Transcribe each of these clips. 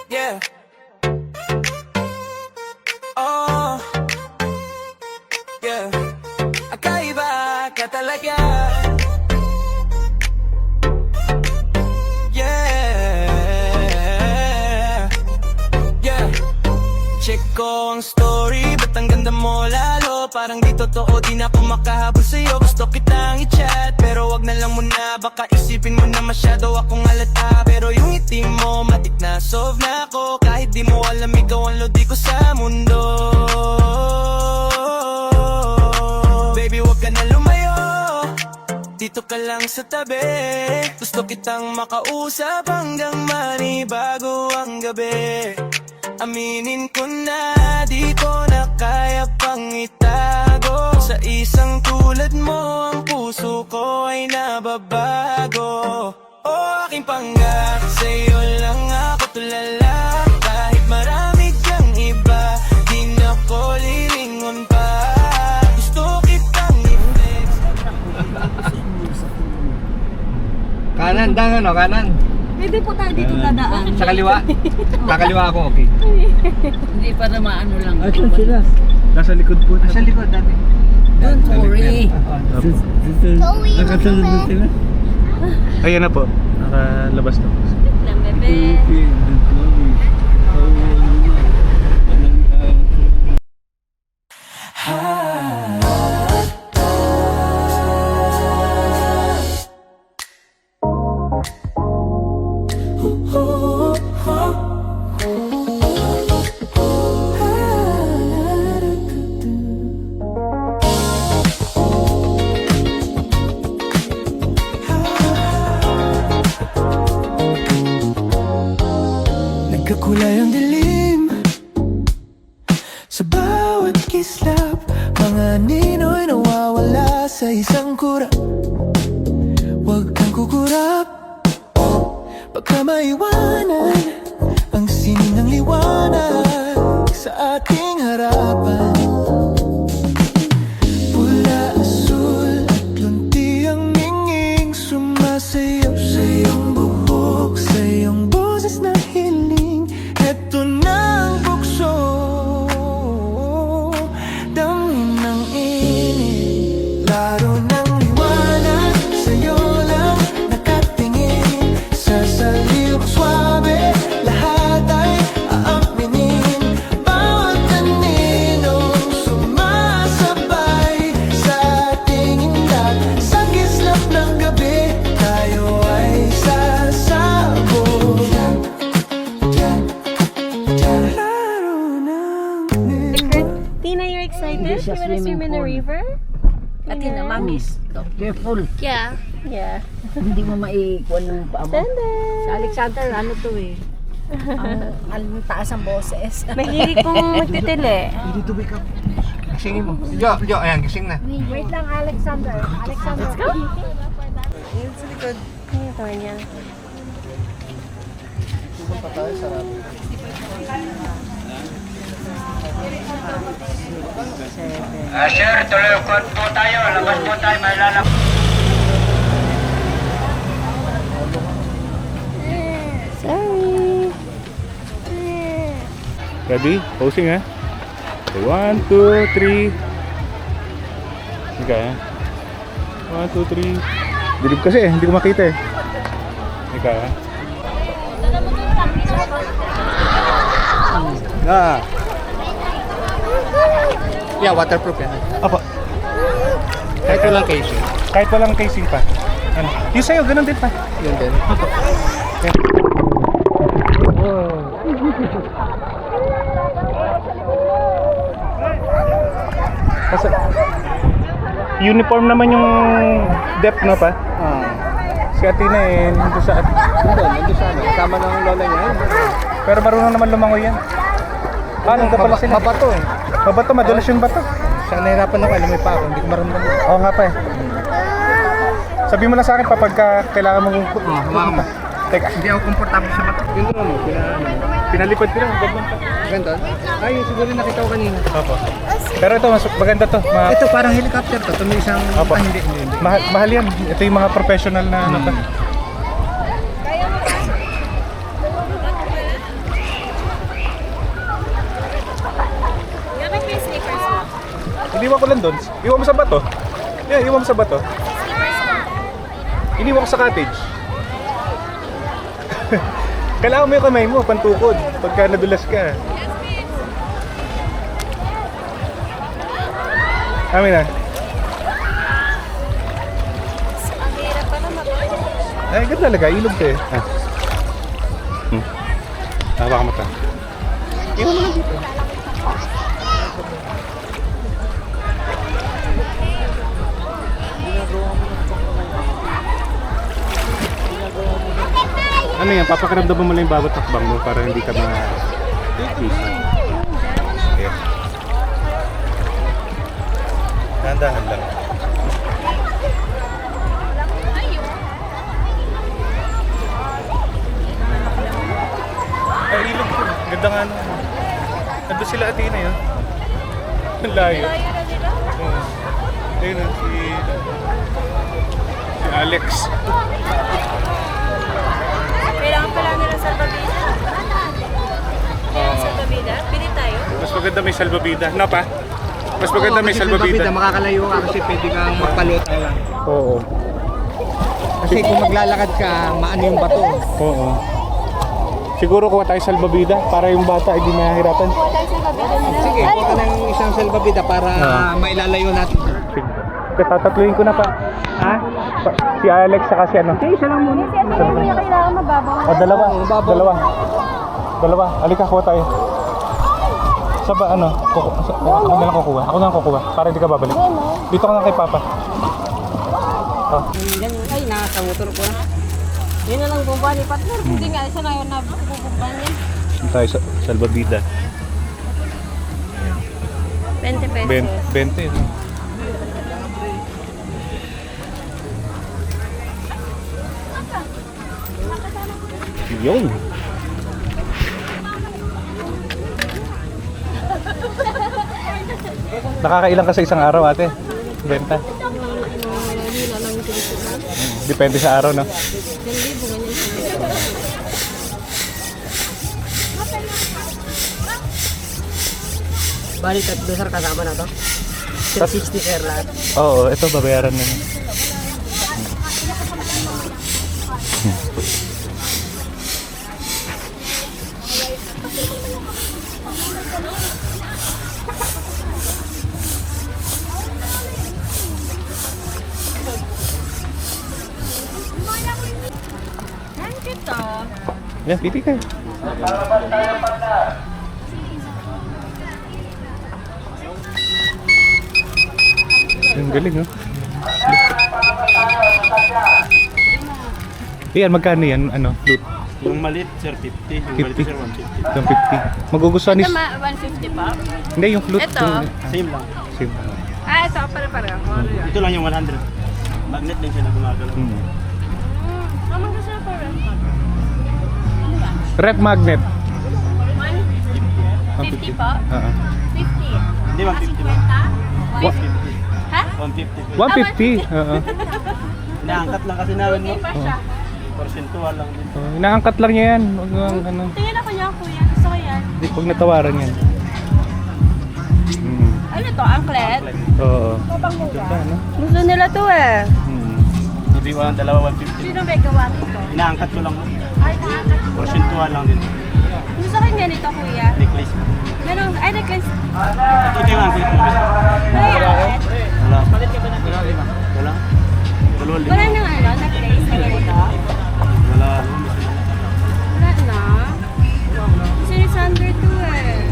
Yeah. Oh. Yeah. Kakaiba ka talaga. Yeah. Yeah. Check ko ang story, ba't ang ganda mo lalo? Parang di totoo, di na ako makahabol sa'yo. Gusto kitang i-chat, pero wag na lang muna. Baka isipin mo na masyado akong halata. Pero yung ngiti mo, matik na solve na ako. Kahit di mo alam, ikaw ang lodi ko sa mundo. Baby, wag ka na lumayo, dito ka lang sa tabi. Gusto kitang makausap hanggang manibago ang gabi. Aminin ko na, di ko na kaya pang itago. Sa isang tulad mo, ang puso ko ay nababago. Oh, aking pangarap, sa'yo lang ako tulala. Kahit marami kang iba, di na ko lilingon pa. Gusto kitang i-flex. Kanan, dangan o, kanan. Pwede po tayo dito dadaan. Sa kaliwa? Kakaliwa ako, okay. Hindi para maano lang. Asan sila? Nasa likod po. Nasa likod dati. Don't worry. Nakasunod na sila? Ayan na po. Nakalabas na po. Lang, bebe. Okay, don't worry. Nagkakulay ang dilim sa bawat kislap. Mga nino'y nawawala sa isang kurap. Huwag kang kukurap, baka maiwanan ang sining ng liwanag sa ating harapan. Pula, asul at lunti ang nginging sumasayaw sa iyong buhok, sa iyong boses na hiling. Eto na ang bukso, damhin ng init, laro ng liwanag. Sa'yo lang nakatingin, sa saliw swabe, lahat ay aaminin. Bawat aninong sumasabay sa ating indak, sa kislap ng gabi, tayo ay sasabog. Tina, you're excited? Hindi You siya wanna swim swimming in the pool. river? Ate na, mamis. Careful. Yeah. Yeah. Hindi mo maikuha ng paa mo. Tanda! Sa Alexander, ano to eh. Ang taas ang boses. Mahilig kong magtitili. Dito wake up. Gisingin mo. Jo, ayan, gising na. Wait lang, Alexander. Alexander. Let's go! Ayun sa likod. Ano yung tawa niya? Saan pa tayo? Sarap. Sir, tuloy po tayo. Labas po tayo. May lalak. Sorry! Ready? Posing eh. Okay, 1, 2, 3. Ika eh. 1, 2, 3. Dilib kasi eh, hindi ko makita eh. Ika eh. Ah. Yeah, waterproof yan. Apa. Kahit walang casing. Kahit walang casing pa. Ano? Yung sa'yo, ganun din pa. Yun din. Kasi uniform naman yung depth na pa. Si Athena eh, nandun sa Nandun sa ano. Kasama ng lola niya. pero marunong naman lumangoy yan. Nandun pala sila. Mabato eh. Mabato, madulas yung bato. Siya nahirapan ako. Alam mo pa ako. Hindi ko marunong. Oo nga pa eh. Sabi mo lang sa akin pa pagka kailangan mong hawakan mo. Teka, Hindi ako komportable sa bato. Yun doon mo. pinalipad ko lang. Ganda. Ganito? Ay, siguro nakita ko kanina. Opo. Pero ito, mas maganda to. Ito parang helicopter to. Ito isang... Opo. Hindi. Mahal yan. Ito yung mga professional na ano to. Iwan ko lang doon. Iwan mo sa bato. Yeah, iwan mo sa bato. Iniwan ko sa cottage. Kailangan mo yung kamay mo, pantukod. Pagka nadulas ka. Amin na. Ang hirap pa naman. Ay, ganda talaga. Ilog to eh. Hawakan mo ito. Iwan mo lang dito. Ano yan? Papakiramdaman mo lang yung bawat takbang mo para hindi ka ma-isa. Ayan. Dahan-dahan lang. Ay, ilog ko. Ganda nga ano. Nandun sila Athena yun. Ang layo. Oo. Ayun na, si Alex. Kailangan pala nila salbabida. Salbabida? Pili tayo. Mas maganda may salbabida. No pa? Mas maganda may salbabida. Makakalayo ka kasi pwede kang magpalutang lang. Oo. Kasi kung maglalakad ka, maano yung bato. Oo. Siguro kuha tayo salbabida para yung bata hindi mahihirapan. Sige, kuha ka ng isang salbabida para mailalayo natin. Sige. Tatatluin ko na pa. Ha? Si Alex saka si ano? Isa lang muna. Hindi kailangan mababaw. Dalawa. Dalawa. Halika, kuha tayo. Sa ba, ano? Ako na lang kukuha. Ako na lang kukuha. Para hindi ka babalik. Dito ka na kay Papa. Ay, nakamotor ko na. Yun na lang bumba ni partner. Hindi nga, isa na yun na bumba niya. Dito tayo sa salbabida. 20 pesos. 20. No? Yun. Nakakailan ka sa isang araw, ate? Benta? Depende sa araw, no? Balik at doon sir kasama na to. 60 sir lahat. Oo, ito babayaran na. Yan, piti ka. Ang galing, no? Yan, magkano yan? Ano? Loot? Yung maliit, sir, 50. Yung maliit, 50. sir, 150. Yung 50. Magugustuhan ni... 150 pa? Hindi, yung flute. Ito? Same lang. Same. Ito, pare-pareho. Ito lang yung 100. Magnet din siya na gumagalaw. Ang gusto na parang Rep magnet. 50 po? 50. Hindi, 150 lang. 150. Ha? 150. 150. Oo. Inaangkat lang kasi namin, no? Pa siya. Porsentual lang din. Inaangkat lang niya yan. Huwag ano. Tingnan ako niya, kuya. Gusto ko yan. Hindi, huwag natawaran yan. Ano to? Anklet? Oo. Ganda, no? Gusto nila to eh. Hindi ko lang dalawa, 150. Sino may gawa nito? Inaangkat ko lang. Ay, nakakatawa. Porsentual lang din. Gusto ko yung ganito, kuya. Necklace. Ganun, ay, necklace. Ito yung angkit. Ay, anklet. Wala. Wala. Dalawa, lima. Wala nang ano, necklace na ganito. Wala. Wala na. Kasi ni Sander to eh.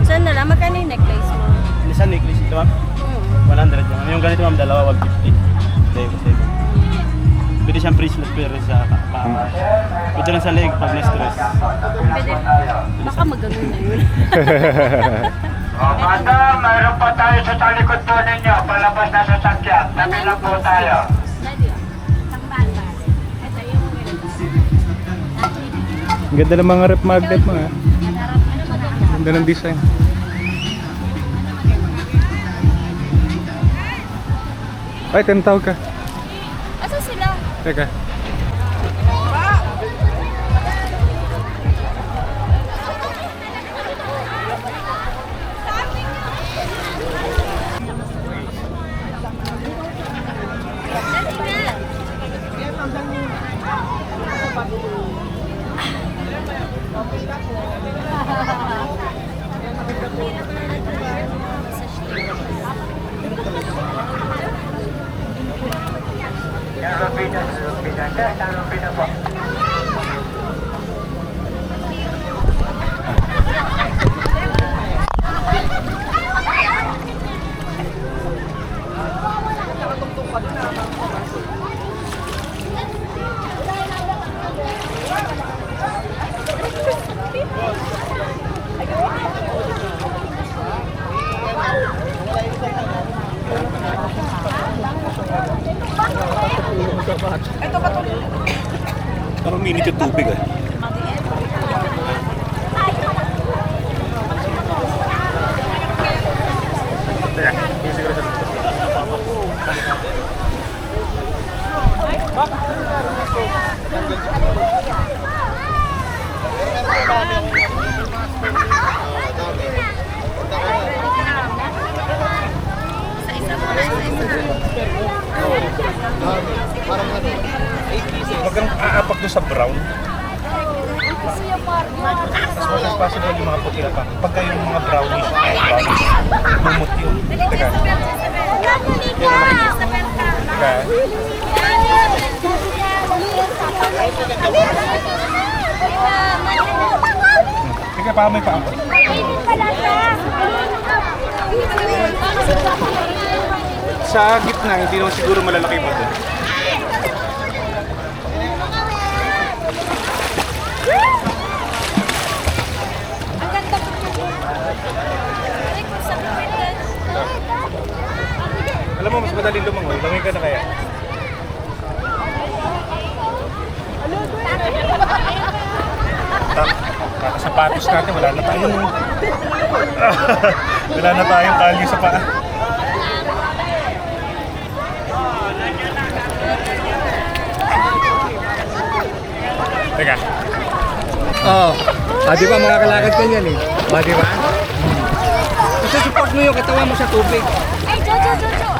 Saan na lang? Magkano yung necklace mo? Isa necklace ito, ma'am. 100 lang. Yung ganito, ma'am, dalawa, 150. Save. Pwede siyang bracelet pero sa paa. Pwede lang sa leg pag na-stress. Pwede. Baka magano'n na yun. Madam, mayroon pa tayo sa talikod po ninyo. Palabas na sa sakyan. Tabi lang po tayo. Ito yung Ang ganda ng mga rep magnet mo, ha? Ang ganda ng design. Ay, tinatawag ka. Asa sila? Teka. init yung tubig eh. Huwag kang aapak doon sa brown. As much as possible yung mga puti na pa. Pagka yung mga brownish, lumot yun. Teka. Teka. Teka, pa may paako. Sa gitna, hindi naman siguro malalaki ba ito? Alam mo, mas madaling lumangoy. Langoy ka na kaya? Sapatos natin, wala na tayong wala na tayong tali sa paa. Teka. Di ba makakalakad ka niyan eh? Di ba? Kasi support mo yung katawan mo sa tubig. Ay, Jojo!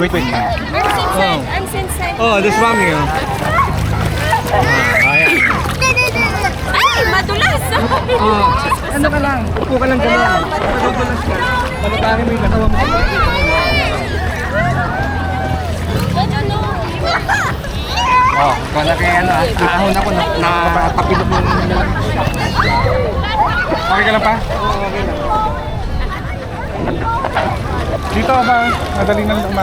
Wait. I'm sensei. This mommy oh. Ayan. Ay, madulas! Ano ka lang? Upo ka lang gano'n. Madudulas ka. Malutakin mo yung katawan mo sa tubig. Jojo, no! Kala kaya ahon ako na tapilok mo yung nalaki. Okay ka lang pa? Okay lang. Dito ba? Madali na lang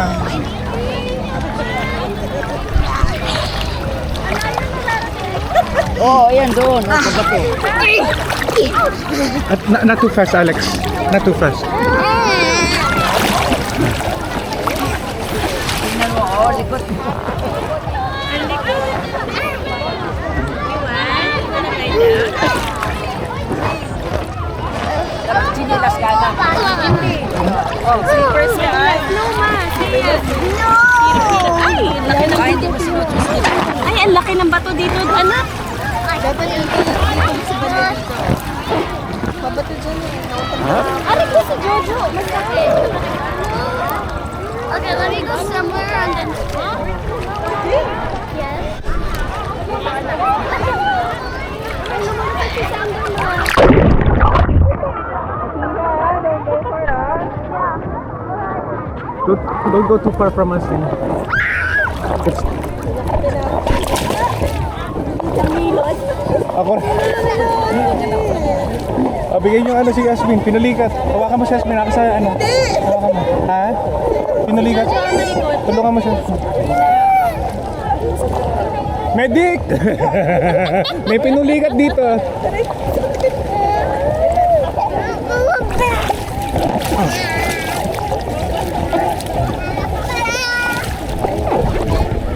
Ayan doon. Pagbato. Not too fast, Alex. Not too fast. Tingnan mo, likot mo. Chinilas ka na. Slippers ka. No, ma. Ay, hindi mo sinusunod. Ay, ang laki ng bato dito, anak. Dapat yung babato dyan eh. Aray ko si Jojo. Mas laki. Okay, let me go somewhere and then stop. Yes. Don't go too far from us. Ako. Bigay niyo ano si Yasmin, pinulikat. Hawakan mo si Yasmin, ako sa ano. Hawakan mo. Ha? Pinulikat. Tulungan mo siya. Medic! May pinulikat dito.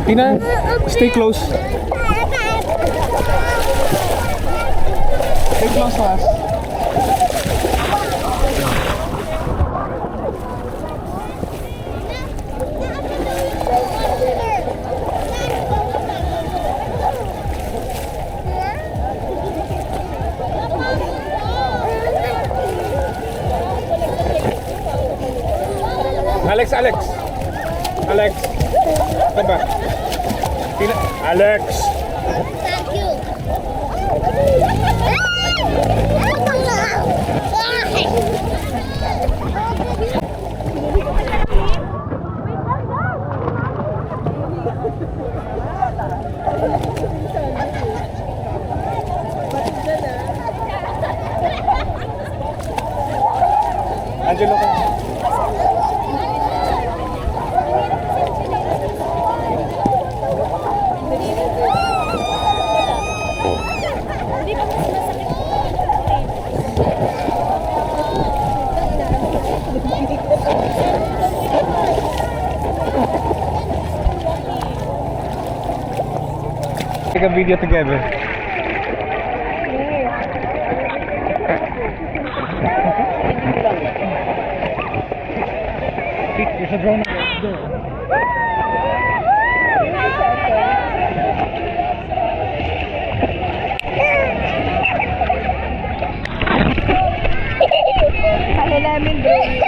Tina, stay close. Stay close to us. Alex, come back. Tina, Alex. Thank you. Angelo ka. take a video together. There's a drone there. Kaya namin drone.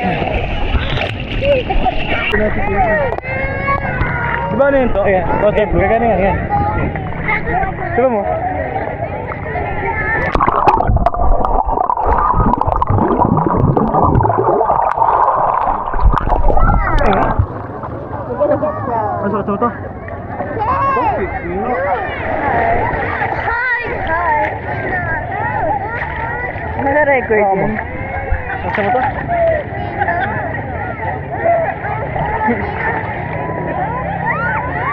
Di ba ano yun to? Ayan. Okay, gagana yan. Yan. Diba mo? Masuk ito ito? Mana-record yun? Masuk mo to?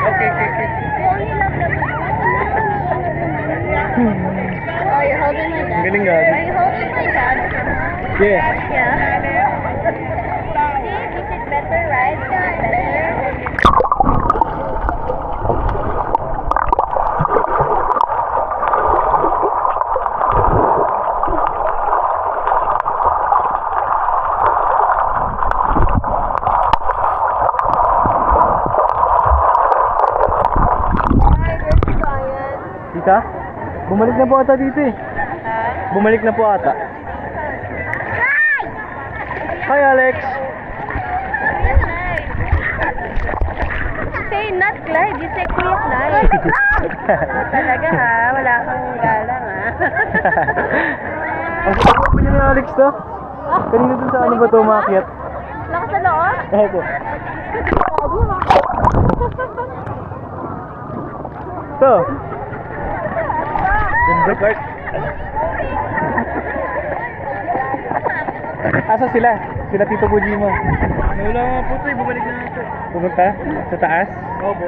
Okay. Oh, you're holding my dad. Galing nga. Are you holding my dad? Yeah. Yeah. See, is it better, right? Better. Tita? Bumalik na po ata dito eh. Bumalik na po ata. Hi Alex! Say not Clyde, you say Kuya Clyde. Talaga ha, wala kang galang ha. Ang sabi mo niya ni Alex to? Kanina dun sa ano ba to umakyat? Lakas sa loob? Opo. To. Ganda Clark. Asa sila? Sila Tito Buji mo. Wala nga po ito, bumalik na ito. Pumunta? Sa taas? Opo.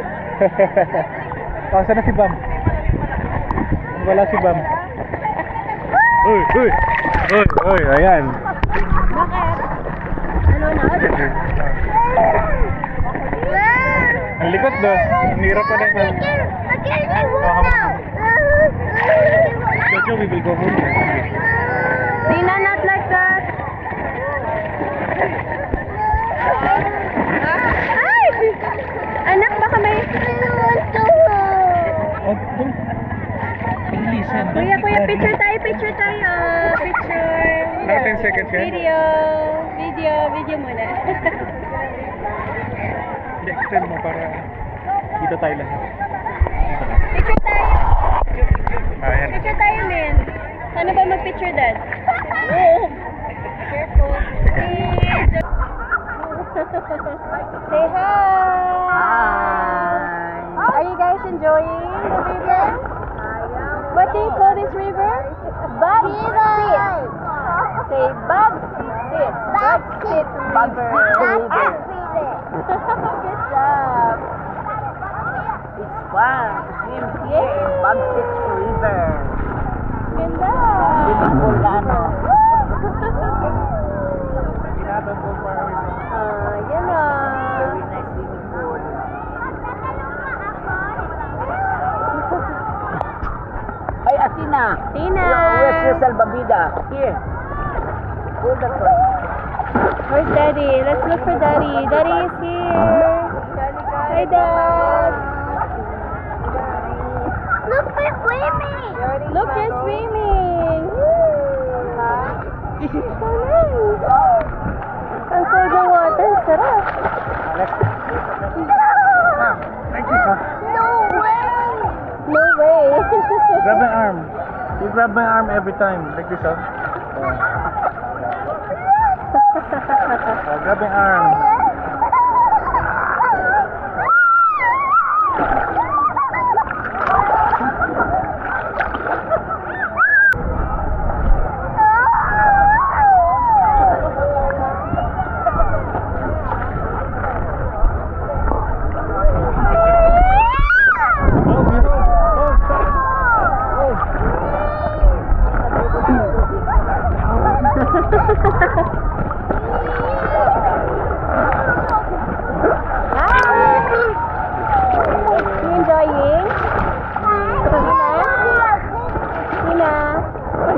Asa na si Bam? Wala si Bam. Uy, ayan. Bakit? Ano na? Ang likot do. Ang hirap pa rin. Jojo, we will go home. Tina, not like that. Ay! Anak, baka may... Oh, dun. Listen. Kuya, picture tayo. Picture. 10 seconds yan. Video muna. Hindi, extend mo para dito tayo lahat. Picture tayo. Ayan. Picture tayo, men. Paano ba mag-picture, Dad? Careful. Say hi. Are you guys enjoying the river? What do you call this river? Bobsit. Say Bobsit. Bobsit River. Good job. It's fun to swim here in Bobsit River. Ganda. Beautiful na ano. Yan na. Very nice swimming pool. Ay, Athena! Tina. Where's your salbabida? Here. Hold that one. Where's Daddy? Let's look for Daddy. Daddy is here. Hi, Dad. Look, we're swimming. Look, you're swimming. So nice. Ang cold ng water. Sarap. Thank you, sir. No way. Grab my arm. You grab my arm every time. Like this, oh. Grab my arm.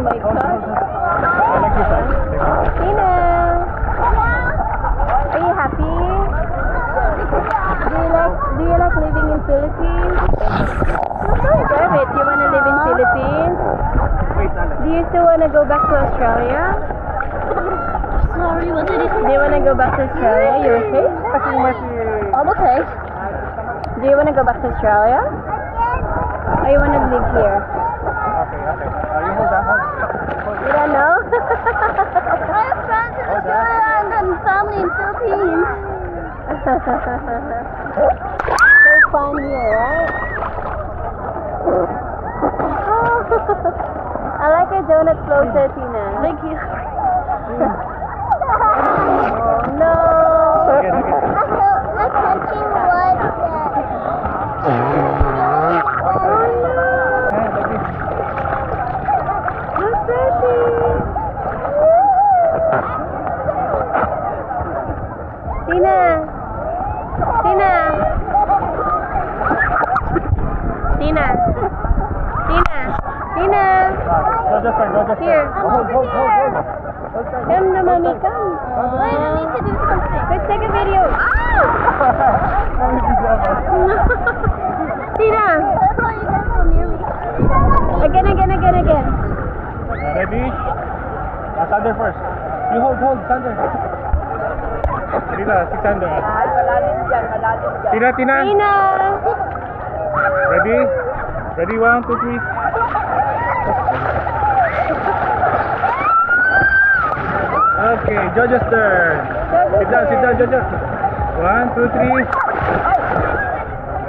my gosh. I like this side. Tina! Are you happy? Do you like living in Philippines? David, do you wanna live in Philippines? Do you still wanna go back to Australia? Sorry, what did you say? Do you wanna go back to Australia? You okay? I'm okay. Do you wanna go back to Australia? Or you wanna live here? Okay. You hold that. You don't know? I have friends in Australia and then family in Philippines. So fun here, right? I like your donut closer, Tina. Thank you. Oh, no. I'm touching what? Tina! Tina! Tina! Tina! Tina! Go just turn. Here. Hold. Come na, mommy, come. Wait, I need to do something. Let's take a video. Tina! That's why you guys so near me. Again. Ready? Sander first. You hold, Sander. Tina, si Sander. Tina. Tina! Ready? Ready, 1, 2, 3. Okay, Jojo's turn. Sit down, Jojo. 1, 2, 3.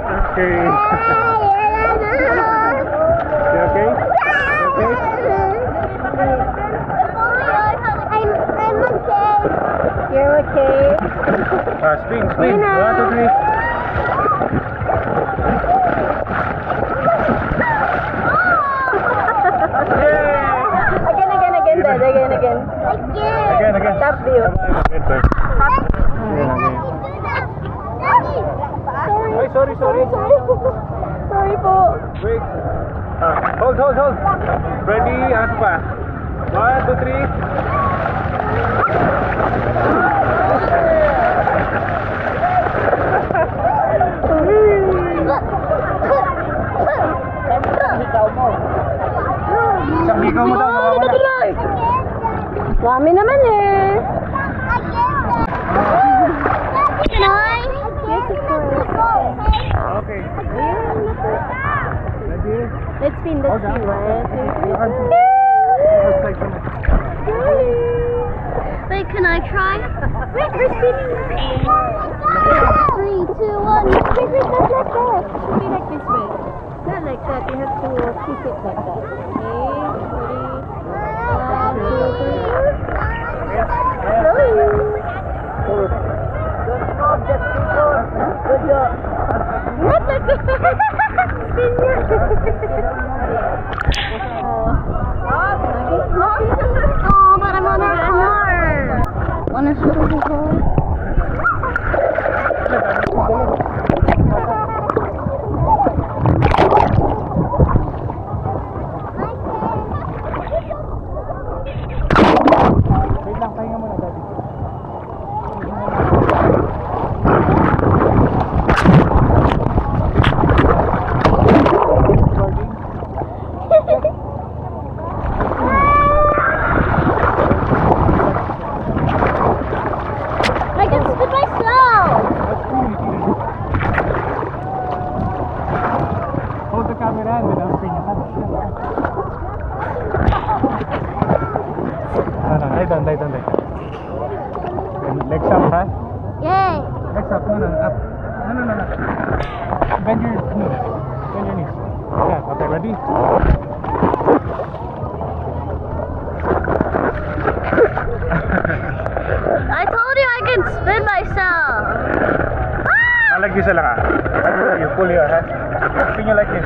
Okay. You okay? I'm okay. You're okay? Spin. Tina. 1, 2, 3. Again. Again. Top view. Ay, sorry. Sorry po. Wait. Hold. Ready? Ano pa? 1, 2, 3. Isang higaw mo daw, mawawala. Dami naman eh. Can I? Yes, of course. Okay. Ready? Let's spin the sea. 1, 2, 3. Wait, can I try? Wait, we're spinning. 3, 2, 1. Wait, not like that. It should be like this way. Not like that. You have to keep it like that. Okay, ready? 1, 2, 3. Slowly. Not like that. Spin your. Oh, but I'm on a car. Wanna shoot the car? Wait lang, pahinga muna, Daddy. I can spin myself. Hold the camera and then I'll spin your hand. No, lie down. And legs up, ha? Yay. Legs up, no, up. No. Bend your knees. Yeah, okay, ready? I told you I can spin myself. Like this lang, ha? You pull your hand. Spin you like this.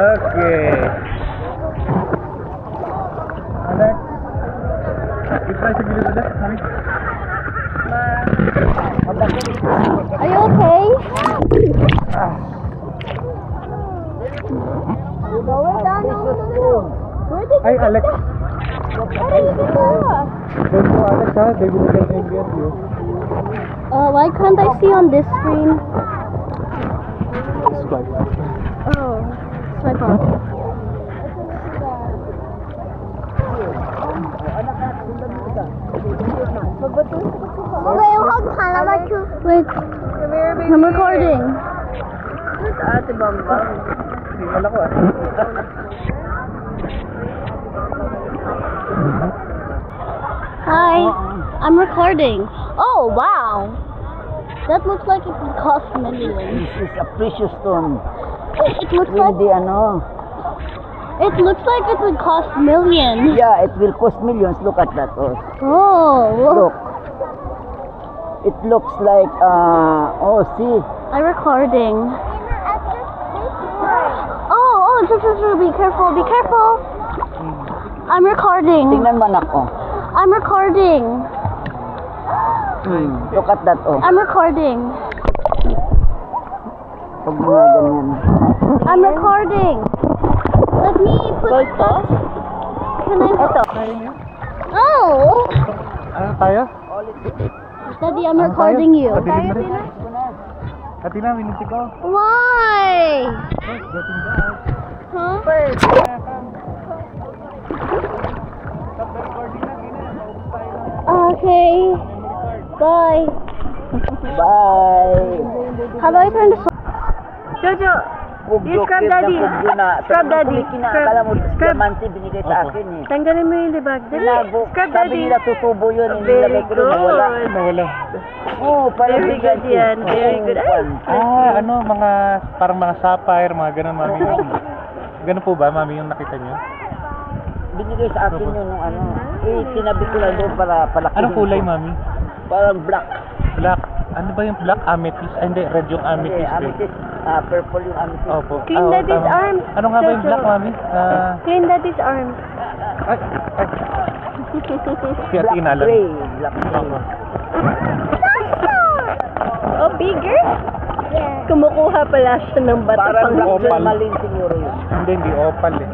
Okay. Ay, Alex. Don't go, Alex, ha? They will get angry at you. Why can't I see on this screen? Swipe. Oh, swipe up. Wait, I'm recording. Wala ko, ah. Hi, I'm recording. Oh, wow. That looks like it would cost millions. This is a precious stone. It looks like Hindi ano. it looks like it would cost millions. Yeah, it will cost millions. Look at that. Oh, Oh, look. It looks like, see. I'm recording. Oh, true. Be careful, be careful. I'm recording. Tingnan mo anak ko. I'm recording. Look at that, oh. I'm recording. Pag mga ganyan. I'm recording. Let me put. Can I? Oh, Ano tayo? Daddy, I'm recording you. Patilim na rin. Katina, minunti ko. Why? Getting down. Huh? Okay. Bye. Bye. How do I turn this on? Jojo, Kubyo, scrub kid daddy. na kubyo na. Scrub daddy. Kinakala mo, Scrub. diamante binigay sa akin eh. Tanggalin mo yung libag. Dali. Tinago. Scrub Sabi daddy. nila tutubo yun. Very Nilagay ko rin, nawala. good. Nawala. Oh, parang Very bigyan good yan. Very good. Ay, Mga, parang mga sapphire, mga ganun, mami. Ganun po ba, mami, yung nakita niyo? Binigay sa akin yun nung ano. Tinabi ko lang doon para palaki. Anong kulay, mami? Parang black. Black. Ano ba yung black? Amethyst? Ay, hindi. Red yung amethyst. Amethyst. Purple yung amethyst. Opo. Clean Oo, daddy's tama. arms. Ano nga ba yung Jojo. black, mami? Clean daddy's arms. Ay. Kaya Black tinalan. gray. Black gray. Oh, bigger? Kumukuha pala siya ng bato Parang pang black opal. tourmaline siguro yun. Hindi opal eh.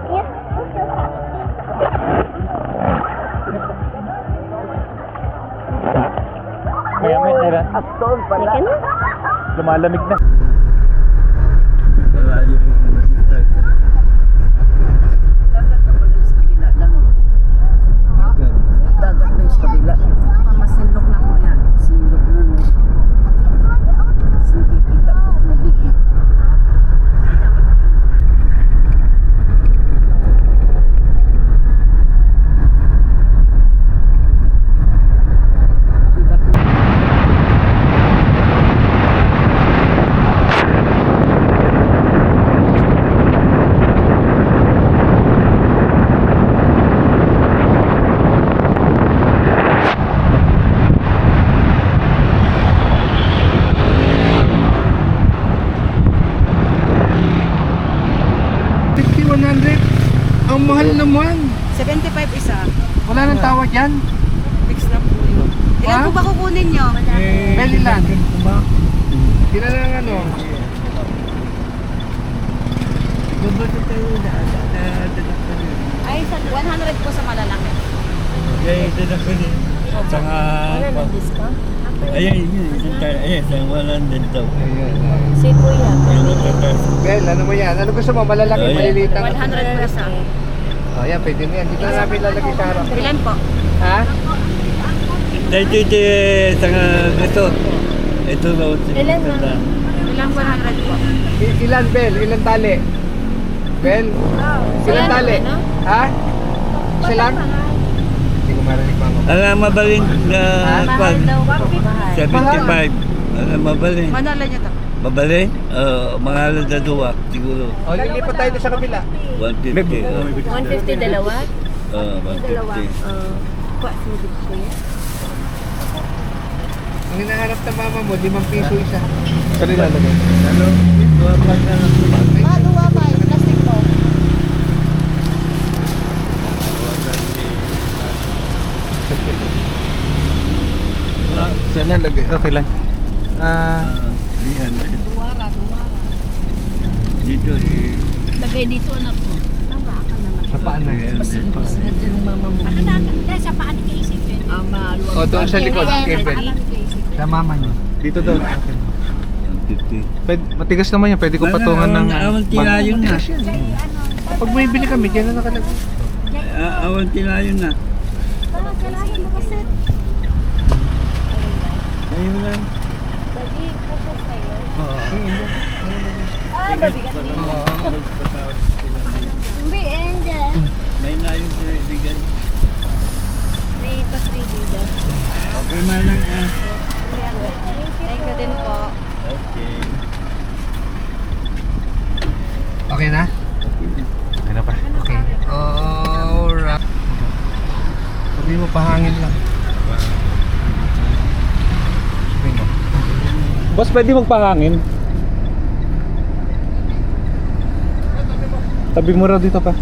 Kaya may tira. A stone pala. Lumalamig na. Dagat na yung sa kabila. Masinlok na ko yan. Sinlok na no. Nakikita ko mabigit. Ang mahal naman. 75 isa. Wala nang tawag yan. Fix na po yun. Ilan po ba kukunin nyo? Belly lang. Sila lang ano. Ay, 100 po sa malalaki. Saka, ayan, wala din daw. Si Kuya. Bel, ano mo yan? Ano gusto mo? Malalaki, maliliit ang... 100 po isa. Oh, yan, pwede mo yan. Dito na namin lalagay sa harap. Ilan po? Ha? Dito, saka ito. Ito daw. Ilan 100 po? Ilan, Bel? Ilan tali? Bel? Ilan tali? Ha? Isa lang? Hindi ko marinig mama. Alam, mabalin na kwan. daw po. 75. Alam, mabalin. Manala nyo to. Mabalin? Mga alas na duwa, siguro. O, lilipat tayo doon sa kabila. 150. 150 dalawa? 150. Ang hinahanap ng mama mo, 5 piso isa. Saan nilalagay? Ano? Duwa pa, plastic po. Saan nalagay? Okay lang. Yan. Dito, Lagay dito anak ko. Sa paan na. Sa paan ni Casey. O, doon sa likod, Gabriel. Sa mama niyo. Dito daw. 150. Matigas naman yan, pwede ko patungan ng... Awan tilayon na. Pag may bili kami, dyan na nakalagay. Awan tilayon na. Ayun lang. May na yung bigay. Okay man lang ah. Thank you din po. Okay. Okay na? Okay na pa. Okay. Alright. Sabi mo, pahangin lang. Sabi mo. Boss, pwede magpahangin? Tabi mo raw dito pa.